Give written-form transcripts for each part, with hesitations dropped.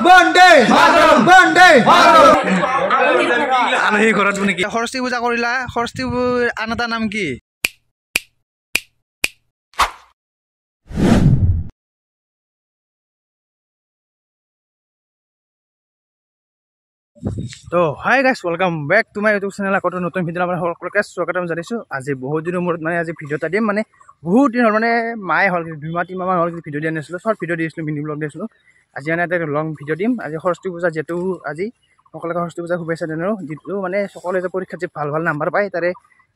বন্দে মাতৰম বন্দে মাতৰম আলহী ঘৰত নেকি সৰস্বতী পূজা কৰিলা সৰস্বতী আন এটা নাম কি তো hi guys welcome back to my YouTube channel আকতো নতুন ভিডিও আমাৰ সকলোকে স্বাগতম জনাইছো আজি বহুত দিনৰ মূৰত মানে আজি ভিডিও এটা দিম মানে বহুত দিন মানে মাই হল 2 মাহ 3 মাহ হল ভিডিও দিয়া নাছিলো শৰ্ট ভিডিও দিছিলো মিনি ব্লগ দিছিলো আজি মানে এটা লং ভিডিও দিম আজি সৰস্বতী পূজা যেটো আজি সকলোকে সৰস্বতী পূজা শুভেচ্ছা জনালো যেটো মানে সকলোৱে যে পৰীক্ষাত যে ভাল নম্বৰ পায় তাৰে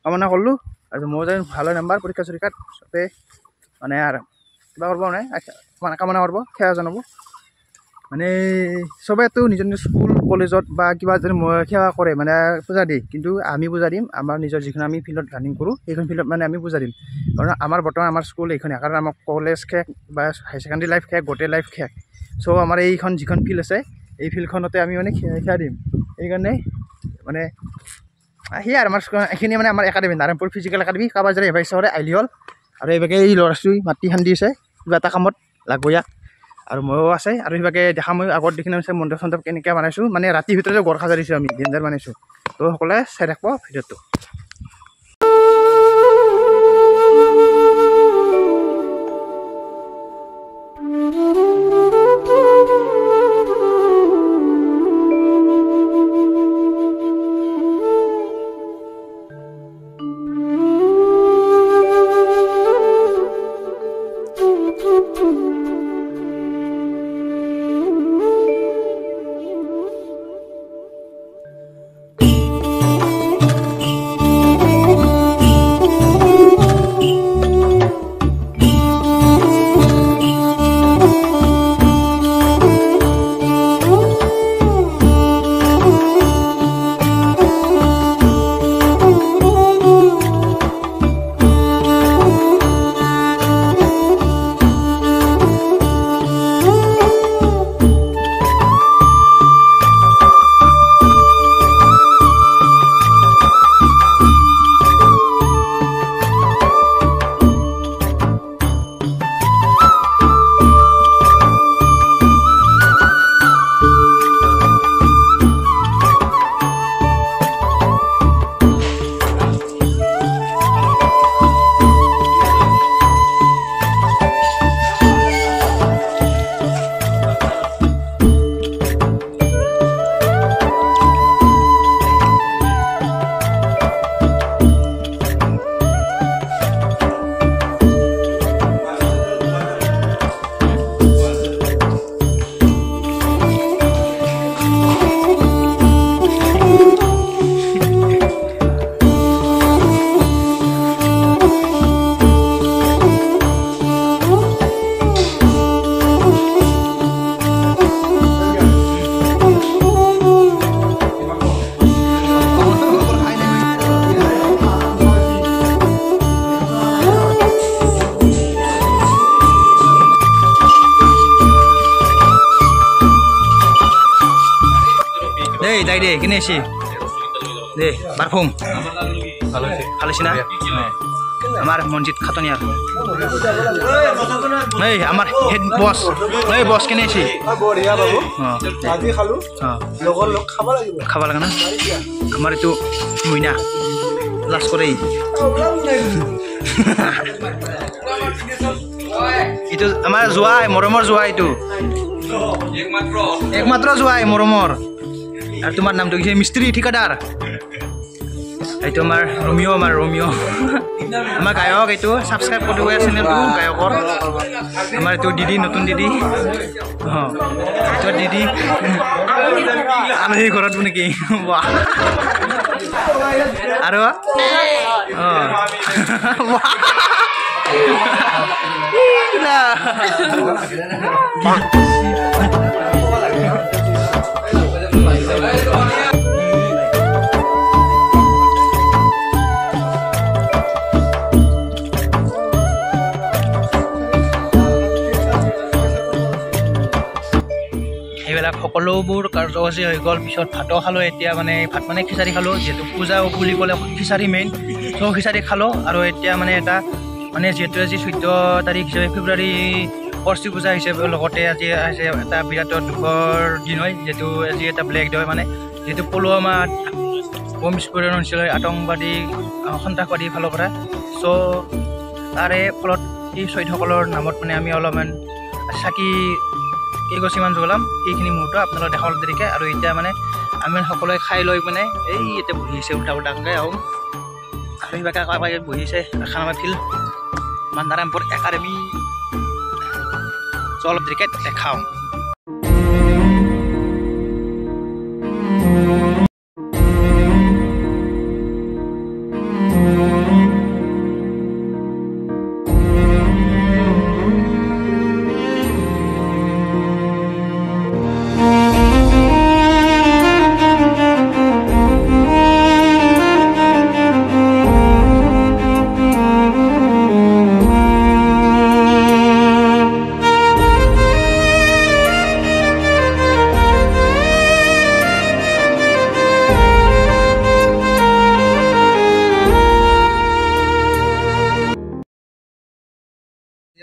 কামনা কৰিলো আৰু মই যে ভাল নম্বৰ পৰীক্ষা চৰীক্ষাত সবে মানে আৰু কিবা কৰিব নাই মানে কামনা কৰিব খেয়া জনাব মানে সবে তো নিজৰ স্কুল কলেজত বা কিবা যদি সেৱা কৰে মানে পূজা দিয়ে কিন্তু আমি পূজা দিম আমাৰ নিজৰ যিখন আমি ফিল্ডত ৰানিং কৰোঁ সেইখন ফিল্ডত মানে আমি পূজা দিম কাৰণ আমাৰ বৰ্তমান আমাৰ স্কুল এইখনে কাৰণ আমাৰ কলেজ শেষ বা হাই সেকেন্ডাৰী লাইফ শেষ গোটেই লাইফ শেষ চ' আমাৰ এইখন যিখন ফিল্ড আছে এই ফিল্ডখনতে আমি মানে সেৱা দিম এইকাৰণে মানে সেয়া আমাৰ এইখিনি মানে আমাৰ একাডেমি নাৰায়ণপুৰ ফিজিকেল একাডেমি কাৰোবাৰ যদি এভাইচ চহৰে আইলি হ'ল আৰু এইভাগে এই ল'ৰা ছোৱালী মাটি খান্দি আছে কিবা এটা কামত লাগব ইয়াক আৰু ময়ো আছে আৰু সেইভাগে দেখা মই আগত দেখি নামিছে মণ্ডপ চণ্ডপ কেনেকৈ বনাইছোঁ মানে ৰাতিৰ ভিতৰতে গড় সাজা দিছোঁ আমি ডেঞ্জাৰ বনাইছোঁ তো সকলোৱে চাই থাকিব ভিডিঅ'টো Dai deh, gini sih. Deh, parfum. Kalau sih na. Amar monjit khatoniar. Hey, amar head boss. Hey boss gini sih. বঢ়িয়া বাবু আজি খালো লগৰ লগ খাব লাগিব না আমাৰ itu মুইনা লাস কৰেই itu আমাৰ জুৱাই মৰমৰ জুৱাই itu একমাত্ৰ জুৱাই মৰমৰ আৰু তোমাৰ নামটো কি মিস্ত্ৰী ঠিকাদাৰ এইটো আমাৰ ৰমিও আমাৰ গায়ক এইটো সাবস্ক্ৰাইব কৰি গৈ চেনেলটো গায়কৰ আমাৰ এইটো দিদি নতুন দিদি এইটো দিদি আলহী ঘৰত নেকি আৰু সকলোবোৰ কাৰ্যসূচী হৈ গ'ল পিছত ভাতো খালোঁ এতিয়া মানে ভাত মানে খিচাৰি খালোঁ যিহেতু পূজা বুলি ক'লে খিচাৰি মেইন চ' খিচাৰি খালোঁ আৰু এতিয়া মানে এটা মানে যিহেতু আজি 14 তাৰিখ হিচাপে ফেব্ৰুৱাৰী সৰস্বতী পূজা হিচাপে লগতে আজি আহিছে এটা বিৰাট দুখৰ দিন হয়, যিহেতু আজি এটা ব্লেক ডে হয়। মানে যিহেতু পুলৱামাত বম বিস্ফোৰণ হৈছিল আতংকবাদী সন্ত্ৰাসবাদীৰ ফালৰ পৰা। চ' তাৰে ফলত এই শ্বহীদসকলৰ নামত মানে আমি অলপমান চাকি কেইগছিমান জ্বলাম সেইখিনি মুহূৰ্ত আপোনালোকে দেখাব দেৰিকৈ। আৰু এতিয়া মানে আমি সকলোৱে খাই লৈ মানে এই এতিয়া বহিছে উল্টা উল্টাকৈ আহোঁ আৰু সেইবাকে কাৰোবাক বহিছে খানামা ফিল্ড মান্দাৰামপুৰ একাডেমি। চ' অলপ দেৰিকৈ দেখাওঁ।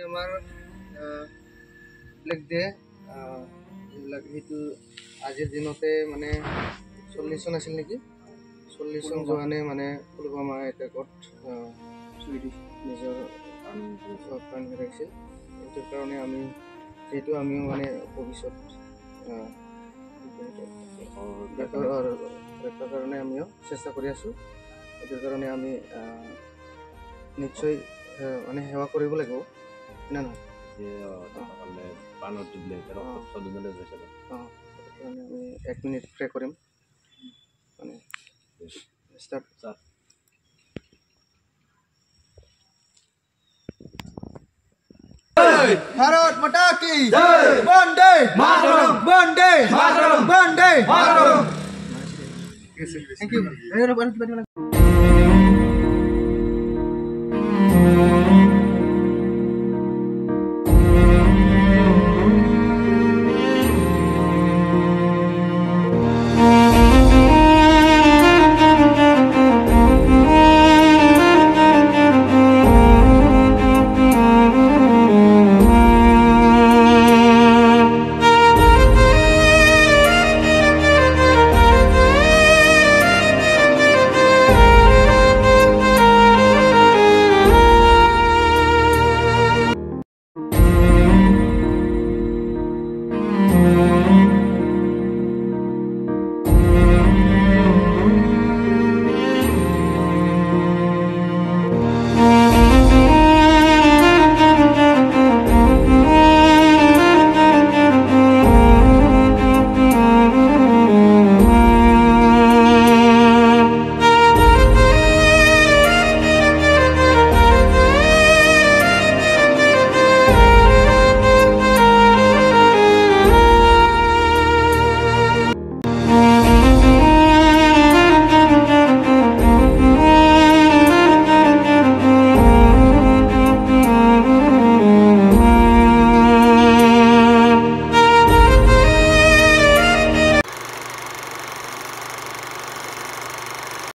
আমাৰ ব্লেক ডে এইবিলাক সেইটো আজিৰ দিনতে মানে 40 চন আছিল নেকি, 40 চন জোৱানে মানে পুলৱামা এটেকত নিজৰ প্ৰাণ হেৰাইছিল। সেইটোৰ কাৰণে আমি যিহেতু আমিও মানে ভৱিষ্যত ৰক্ষাৰ কাৰণে আমিও চেষ্টা কৰি আছোঁ। সেইটোৰ কাৰণে আমি নিশ্চয় মানে সেৱা কৰিব লাগিব না নহয়। আমি 1 মিনিট প্ৰে কৰিম মানে ষ্টাৰ্ট। ভাৰত মাতা কি জয়, বন্দে মাতৰম, বন্দে মাতৰম, বন্দে মাতৰম। Thank U.